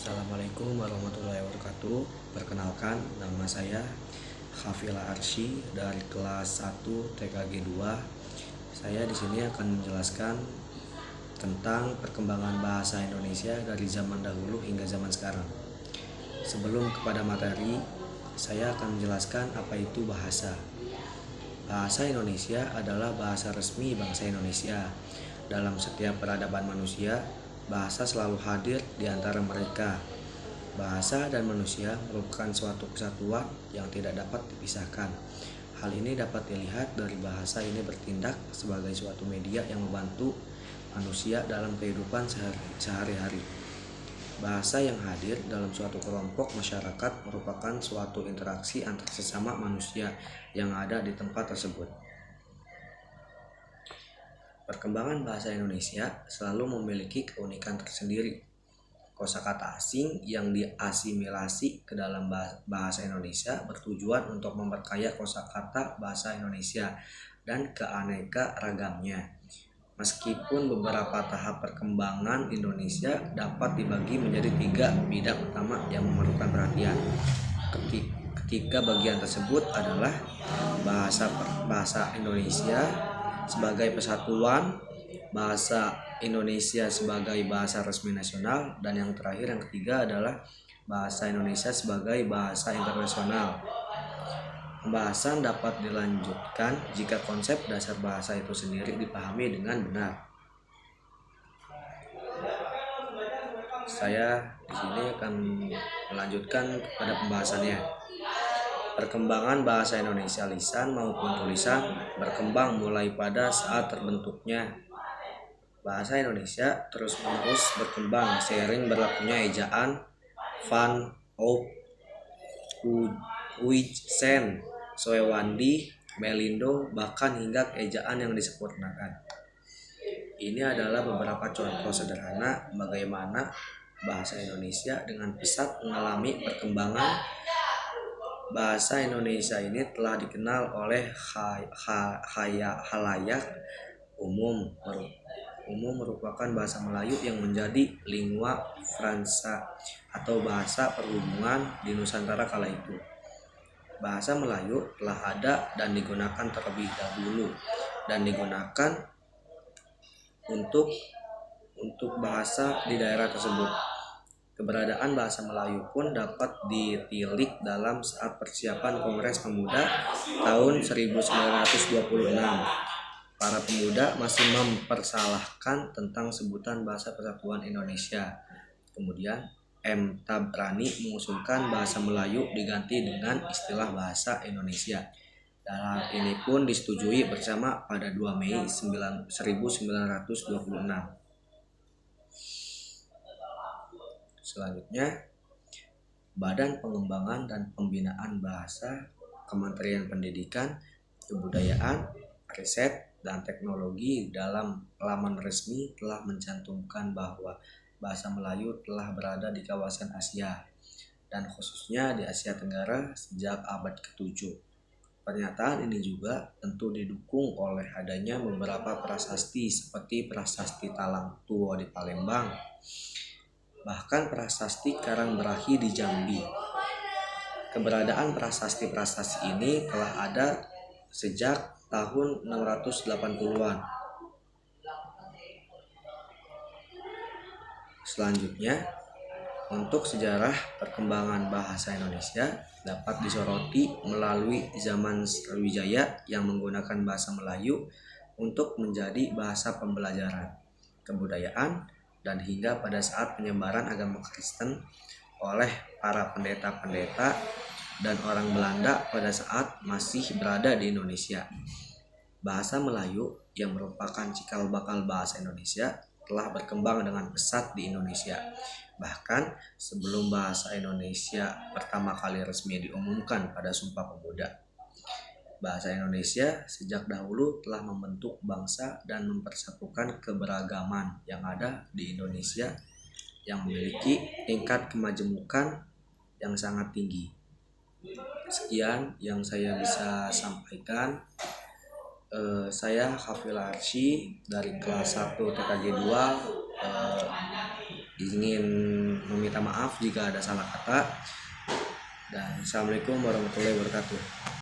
Assalamualaikum warahmatullahi wabarakatuh. Perkenalkan, nama saya Khafila Arsy dari kelas 1 TKG 2. Saya di sini akan menjelaskan tentang perkembangan bahasa Indonesia dari zaman dahulu hingga zaman sekarang. Sebelum kepada materi, saya akan menjelaskan apa itu bahasa. Bahasa Indonesia adalah bahasa resmi bangsa Indonesia. Dalam setiap peradaban manusia, bahasa selalu hadir di antara mereka. Bahasa dan manusia merupakan suatu kesatuan yang tidak dapat dipisahkan. Hal ini dapat dilihat dari bahasa ini bertindak sebagai suatu media yang membantu manusia dalam kehidupan sehari-hari. Bahasa yang hadir dalam suatu kelompok masyarakat merupakan suatu interaksi antar sesama manusia yang ada di tempat tersebut. Perkembangan bahasa Indonesia selalu memiliki keunikan tersendiri. Kosakata asing yang diasimilasi ke dalam bahasa Indonesia bertujuan untuk memperkaya kosakata bahasa Indonesia dan keaneka-ragamnya. Meskipun beberapa tahap perkembangan Indonesia dapat dibagi menjadi 3 bidang utama yang memerlukan perhatian. Ketiga bagian tersebut adalah bahasa Indonesia sebagai persatuan, bahasa Indonesia sebagai bahasa resmi nasional, dan yang terakhir yang ketiga adalah bahasa Indonesia sebagai bahasa internasional. Pembahasan dapat dilanjutkan jika konsep dasar bahasa itu sendiri dipahami dengan benar. Saya di sini akan melanjutkan kepada pembahasannya. Perkembangan bahasa Indonesia lisan maupun tulisan berkembang mulai pada saat terbentuknya bahasa Indonesia terus-menerus berkembang seiring berlakunya ejaan Van Oud, Huijsen, Soewandi, Melindo, bahkan hingga ejaan yang disempurnakan. Ini adalah beberapa contoh sederhana bagaimana bahasa Indonesia dengan pesat mengalami perkembangan. Bahasa Indonesia ini telah dikenal oleh khalayak umum merupakan bahasa Melayu yang menjadi lingua franca atau bahasa perhubungan di Nusantara kala itu. Bahasa Melayu telah ada dan digunakan terlebih dahulu dan digunakan untuk bahasa di daerah tersebut. Keberadaan bahasa Melayu pun dapat ditilik dalam saat persiapan Kongres Pemuda tahun 1926. Para pemuda masih mempersalahkan tentang sebutan bahasa persatuan Indonesia. Kemudian M. Tabrani mengusulkan bahasa Melayu diganti dengan istilah bahasa Indonesia. Dan ini pun disetujui bersama pada 2 Mei 1926. Selanjutnya, Badan Pengembangan dan Pembinaan Bahasa, Kementerian Pendidikan, Kebudayaan, Riset, dan Teknologi dalam laman resmi telah mencantumkan bahwa bahasa Melayu telah berada di kawasan Asia, dan khususnya di Asia Tenggara sejak abad ke-7. Pernyataan ini juga tentu didukung oleh adanya beberapa prasasti seperti Prasasti Talang Tuo di Palembang, bahkan Prasasti Karangberahi di Jambi. Keberadaan prasasti-prasasti ini telah ada sejak tahun 680-an. Selanjutnya, untuk sejarah perkembangan bahasa Indonesia dapat disoroti melalui zaman Sriwijaya yang menggunakan bahasa Melayu untuk menjadi bahasa pembelajaran, kebudayaan, dan hingga pada saat penyebaran agama Kristen oleh para pendeta-pendeta dan orang Belanda pada saat masih berada di Indonesia. Bahasa Melayu yang merupakan cikal bakal bahasa Indonesia telah berkembang dengan pesat di Indonesia. Bahkan sebelum bahasa Indonesia pertama kali resmi diumumkan pada Sumpah Pemuda. Bahasa Indonesia sejak dahulu telah membentuk bangsa dan mempersatukan keberagaman yang ada di Indonesia yang memiliki tingkat kemajemukan yang sangat tinggi. Sekian yang saya bisa sampaikan. Saya Khafila Arsy dari kelas 1 TKG 2 ingin minta maaf jika ada salah kata. Dan assalamualaikum warahmatullahi wabarakatuh.